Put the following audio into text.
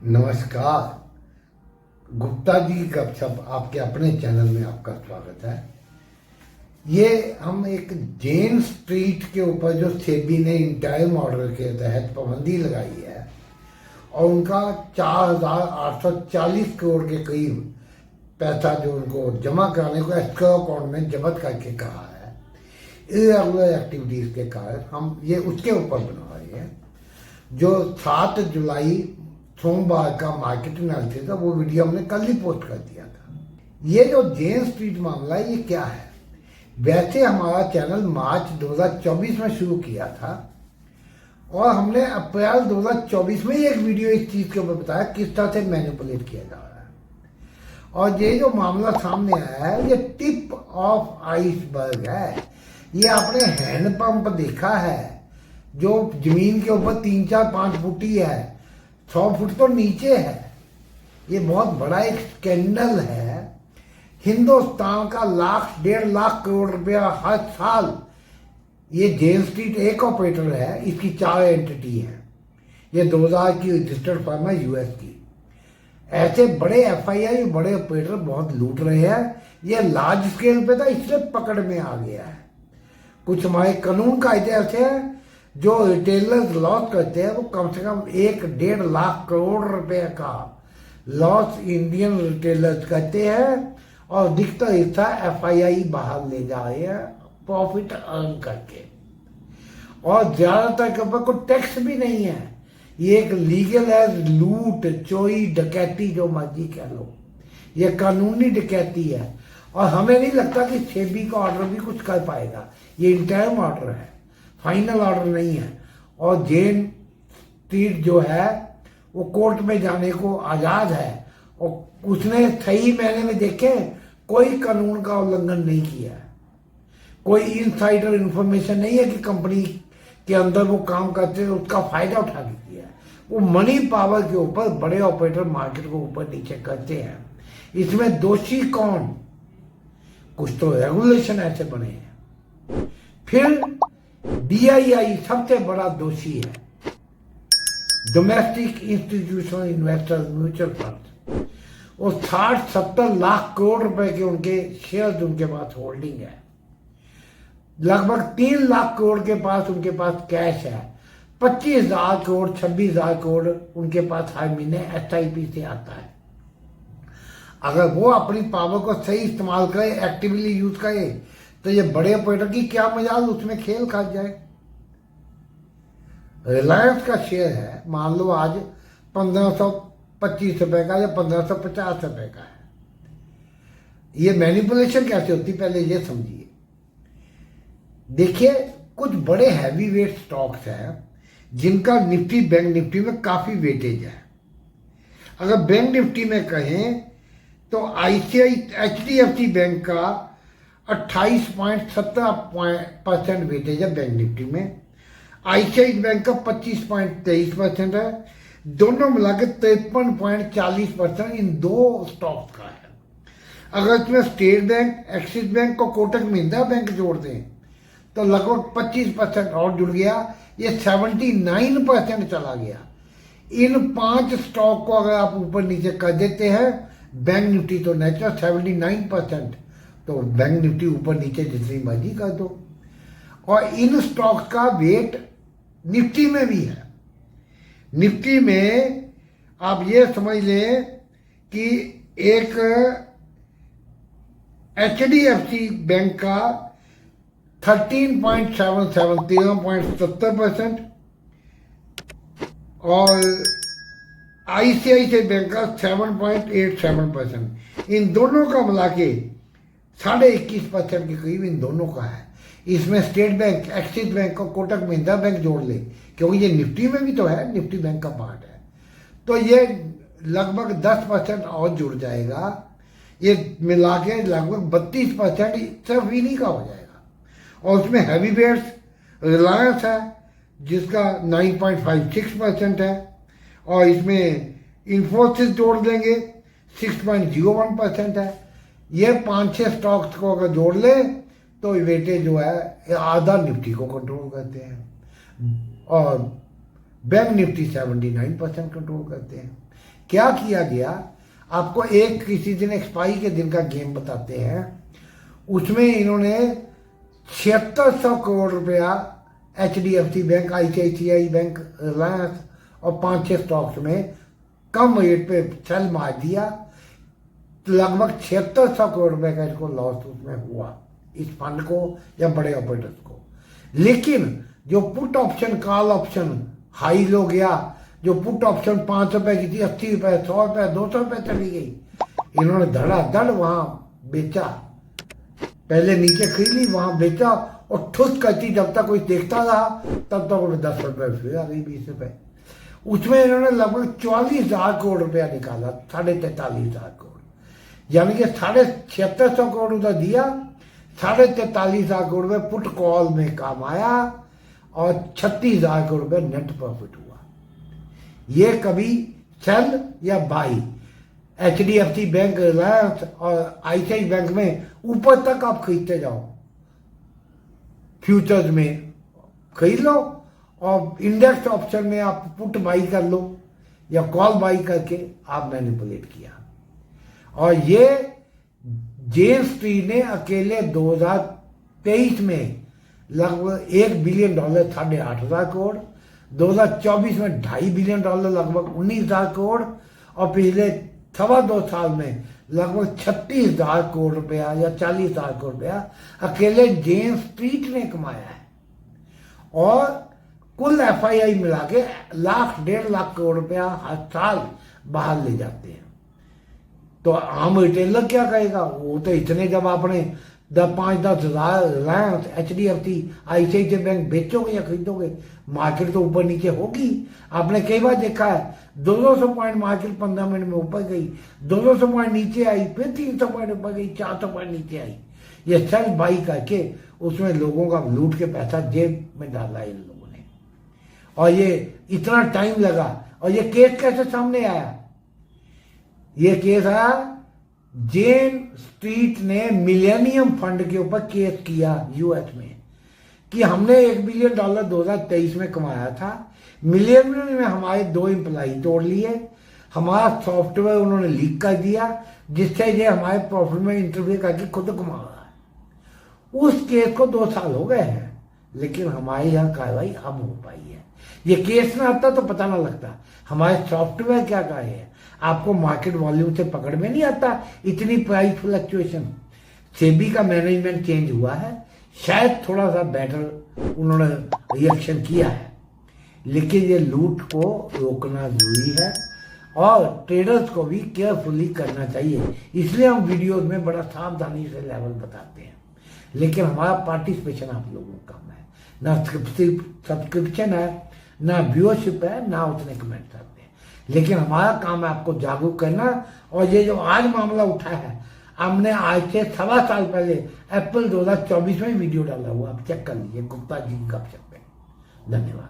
नमस्कार। गुप्ता जी गपशप आपके अपने चैनल में आपका स्वागत है। ये हम एक जेन स्ट्रीट के ऊपर जो सेबी ने इंटरिम ऑर्डर के तहत पाबंदी लगाई है और उनका 4,840 करोड़ के करीब पैसा जो उनको जमा कराने को एस्क्रो अकाउंट में जब्त करके कहा है इरेगुलर एक्टिविटीज के कारण हम ये उसके ऊपर बना रहे हैं। जो 7 जुलाई सोमवार का मार्केट एनालिसिस था वो वीडियो हमने कल ही पोस्ट कर दिया था। ये जो जेन स्ट्रीट मामला है ये क्या है? वैसे हमारा चैनल मार्च 2024 में शुरू किया था और हमने अप्रैल 2024 में एक वीडियो इस चीज के ऊपर बताया किस तरह से मैनिपुलेट किया जा रहा है। और ये जो मामला सामने आया है ये टिप ऑफ आइसबर्ग है। ये आपने हैंडपंप देखा है जो जमीन के ऊपर 3-4-5 फुट ही है, 100 फुट तो नीचे है। ये बहुत बड़ा एक स्कैंडल है। हिंदुस्तान का 1.5 लाख करोड़ रुपया हर साल ये जेन स्ट्रीट एक ऑपरेटर है, इसकी 4 एंटिटी है। ये 2000 की रजिस्टर्ड फर्म है यूएस की। ऐसे बड़े एफआईआई बड़े ऑपरेटर बहुत लूट रहे हैं। ये लार्ज स्केल पे था इसलिए पकड़ में आ गया है। कुछ हमारे कानून कायदे ऐसे हैं जो रिटेलर्स लॉस करते हैं वो कम से कम 1-1.5 लाख करोड़ रुपए का लॉस इंडियन रिटेलर्स करते हैं और अधिकतर हिस्सा एफआईआई बाहर ले जा रहे हैं प्रॉफिट अर्न करके। और ज्यादातर के ऊपर कोई टैक्स भी नहीं है। ये एक लीगल है, लूट चोरी डकैती जो मर्जी कह लो, ये कानूनी डकैती है। और हमें नहीं लगता कि सेबी का ऑर्डर भी कुछ कर पाएगा। ये इंटरिम ऑर्डर है, फाइनल ऑर्डर नहीं है। और जेन स्ट्रीट जो है वो कोर्ट में जाने को आजाद है और उसने सही महीने में देखे कोई कानून का उल्लंघन नहीं किया है। कोई इनसाइडर इंफॉर्मेशन नहीं है कि कंपनी के अंदर वो काम करते हैं उसका फायदा उठा के किया है। वो मनी पावर के ऊपर बड़े ऑपरेटर मार्केट को ऊपर नीचे करते हैं। इसमें दोषी कौन? कुछ तो रेगुलेशन ऐसे बने हैं। फिर डीआईआई सबसे बड़ा दोषी है, domestic institutional investors mutual fund. वो 60-70 लाख करोड़ रुपए के उनके शेयर्स उनके पास होल्डिंग है। लगभग 3 लाख करोड़ के पास उनके पास कैश है। 25,000 करोड़ 26,000 करोड़ उनके पास हर महीने एसआईपी से आता है। अगर वो अपनी पावर को सही इस्तेमाल करे, एक्टिवली यूज करे, तो ये बड़े ऑपरेटर की क्या मजाल उसमें खेल खा जाए। रिलायंस का शेयर है मान लो आज 1525 रुपए का या 1550 रुपए का है। ये मैनिपुलेशन कैसे होती पहले ये समझिए। देखिए कुछ बड़े हैवी वेट स्टॉक्स हैं जिनका निफ्टी बैंक निफ्टी में काफी वेटेज है। अगर बैंक निफ्टी में कहें तो एचडीएफसी बैंक का 28.17% वेटेज है बैंक निफ्टी में। आईसीआई बैंक का 25.23% है। दोनों मिलाकर 53.40% इन दो स्टॉक्स का है। अगर इसमें स्टेट बैंक, एक्सिस बैंक और कोटक महिंद्रा बैंक जोड़ दें तो लगभग 25% और जुड़ गया। ये 79% चला गया। इन 5 स्टॉक को अगर आप ऊपर नीचे कर देते हैं बैंक निफ्टी तो नेचुरल 79%, तो बैंक निफ्टी ऊपर नीचे जितनी मर्जी कर दो। और इन स्टॉक्स का वेट निफ्टी में भी है। निफ्टी में आप ये समझ लें कि एक एचडीएफसी बैंक का 13.77% और आईसीआईसीआई बैंक का 7.87%। इन दोनों का मिला के 21.5% के करीब इन दोनों का है। इसमें स्टेट बैंक, एक्सिस बैंक और कोटक महिंद्रा बैंक जोड़ ले क्योंकि ये निफ्टी में भी तो है, निफ्टी बैंक का पार्ट है, तो ये लगभग 10% और जुड़ जाएगा। ये मिला के लगभग 32% सिर्फ इन्हीं का हो जाएगा। और उसमें हैवी वेट्स रिलायंस है जिसका 9.56% है और इसमें इन्फोसिस जोड़ देंगे 6.01% है। ये 5-6 स्टॉक्स को अगर जोड़ ले तो वेटेज जो है आधा निफ्टी को कंट्रोल करते हैं और बैंक निफ्टी 79% कंट्रोल करते हैं। क्या किया गया, आपको एक किसी दिन एक्सपायरी के दिन का गेम बताते हैं। उसमें इन्होंने 7600 करोड़ रुपया HDFC bank, ICICI bank, Reliance और 5-6 स्टॉक्स में कम रेट पे सेल मार दिया। लगभग 7600 करोड़ रुपए का इसको लॉस उसमें हुआ, इस फंड को या बड़े ऑपरेटर्स को। लेकिन जो put option, call option high low गया, जो पुट ऑप्शन 5 रुपए की थी 80 रुपए, 100 रुपए, 200 रुपए चली गई, इन्होंने धड़ाधड़ वहां बेचा। पहले नीचे खरीद ली, वहां बेचा और ठुस करती जब तक कोई देखता रहा तब तक उन्हें 10 रुपए फिर आ गई, 20 रुपए। उसमें इन्होंने लगभग 44,000 करोड़ रुपया निकाला, 43,500 करोड़, यानी कि 7650 करोड़ उधर दिया, 43,500 करोड़ रुपये पुट कॉल में काम आया और 36,000 करोड़ रुपये नेट प्रॉफिट हुआ। ये कभी सेल या बाई, HDFC बैंक, रिलायंस और ICICI बैंक में ऊपर तक आप खरीदते जाओ, फ्यूचर्स में खरीद लो और इंडेक्स ऑप्शन में आप पुट बाई कर लो या कॉल बाई करके आप मैनिपुलेट किया। और ये जेम्स ट्री ने अकेले 2023 में लगभग $1 बिलियन, 8,500 करोड़, 2024 में $2.5 बिलियन, लगभग 19,000 करोड़, और पिछले 2.25 साल में लगभग 36,000 करोड़ रुपया या 40,000 करोड़ रुपया अकेले जेम्स स्ट्रीट ने कमाया है। और कुल FII मिला के 1,00,000-1.5 लाख रुपया हर साल बाहर ले जाते हैं। तो आम रिटेलर क्या कहेगा, वो तो इतने जब आपने 5-10 हज़ार रिलायंस, HDFC, ICICI बैंक बेचोगे या खरीदोगे, मार्केट तो ऊपर नीचे होगी। आपने कई बार देखा है 200 पॉइंट मार्केट 15 मिनट में ऊपर गई, 200 पॉइंट नीचे आई, फिर 300 पॉइंट ऊपर गई, 400 पॉइंट नीचे आई। ये सेल बाई करके उसमें लोगों का लूट के पैसा जेब में डाला इन लोगों ने। और ये इतना टाइम लगा। और ये केस कैसे सामने आया? ये केस आया, जेन स्ट्रीट ने मिलेनियम फंड के ऊपर केस किया US में कि हमने $1 बिलियन 2023 में कमाया था, मिलेनियम में हमारे 2 एम्प्लॉई तोड़ लिए, हमारा सॉफ्टवेयर उन्होंने लीक कर दिया, जिससे ये हमारे प्रॉफिट में इंटरफेयर करके खुद कमा रहा है। उस केस को 2 साल हो गए हैं, लेकिन हमारे यहाँ कार्रवाई अब हो पाई है। ये केस ना आता तो पता ना लगता हमारे सॉफ्टवेयर क्या कहा है। आपको मार्केट वॉल्यूम से पकड़ में नहीं आता इतनी प्राइस फ्लक्चुएशन। सेबी का मैनेजमेंट चेंज हुआ है, शायद थोड़ा सा बेटर उन्होंने रिएक्शन किया है, लेकिन ये लूट को रोकना जरूरी है और ट्रेडर्स को भी केयरफुली करना चाहिए। इसलिए हम वीडियोस में बड़ा सावधानी से लेवल बताते हैं, लेकिन हमारा पार्टिसिपेशन आप लोगों का कम है, ना सब्सक्रिप्शन है, ना व्यूअरशिप है, ना उतने कमेंट्स आते हैं। लेकिन हमारा काम है आपको जागरूक करना। और ये जो आज मामला उठा है, हमने आज से 1.25 साल पहले अप्रैल 2024 में वीडियो डाला हुआ, आप चेक कर लीजिए, गुप्ता जी गपशप पे। धन्यवाद।